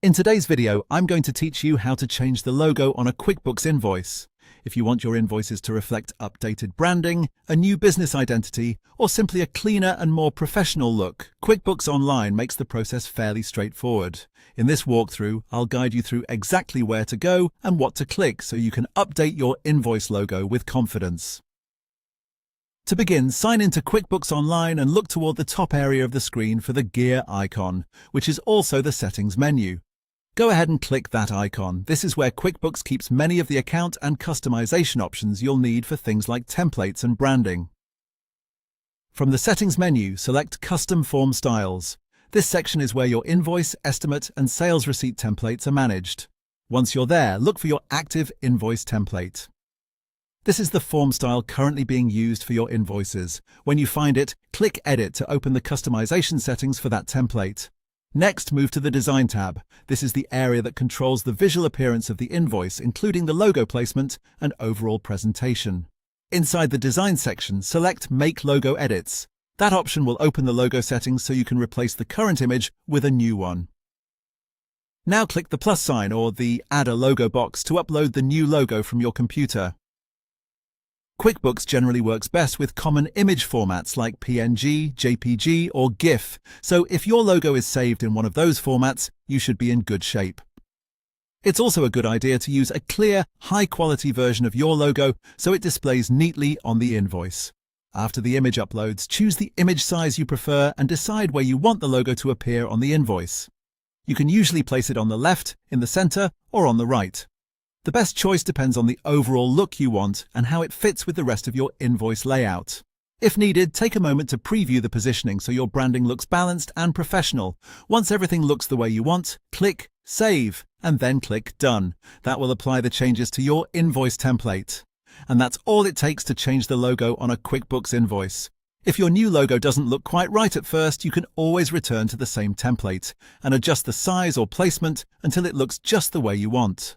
In today's video, I'm going to teach you how to change the logo on a QuickBooks invoice. If you want your invoices to reflect updated branding, a new business identity, or simply a cleaner and more professional look, QuickBooks Online makes the process fairly straightforward. In this walkthrough, I'll guide you through exactly where to go and what to click so you can update your invoice logo with confidence. To begin, sign into QuickBooks Online and look toward the top area of the screen for the gear icon, which is also the settings menu. Go ahead and click that icon. This is where QuickBooks keeps many of the account and customization options you'll need for things like templates and branding. From the settings menu, select Custom Form Styles. This section is where your invoice, estimate, and sales receipt templates are managed. Once you're there, look for your active invoice template. This is the form style currently being used for your invoices. When you find it, click Edit to open the customization settings for that template. Next, move to the Design tab. This is the area that controls the visual appearance of the invoice, including the logo placement and overall presentation. Inside the Design section, select Make Logo Edits. That option will open the logo settings so you can replace the current image with a new one. Now click the plus sign or the Add a Logo box to upload the new logo from your computer. QuickBooks generally works best with common image formats like PNG, JPG, or GIF, so if your logo is saved in one of those formats, you should be in good shape. It's also a good idea to use a clear, high-quality version of your logo so it displays neatly on the invoice. After the image uploads, choose the image size you prefer and decide where you want the logo to appear on the invoice. You can usually place it on the left, in the center, or on the right. The best choice depends on the overall look you want and how it fits with the rest of your invoice layout. If needed, take a moment to preview the positioning so your branding looks balanced and professional. Once everything looks the way you want, click Save and then click Done. That will apply the changes to your invoice template. And that's all it takes to change the logo on a QuickBooks invoice. If your new logo doesn't look quite right at first, you can always return to the same template and adjust the size or placement until it looks just the way you want.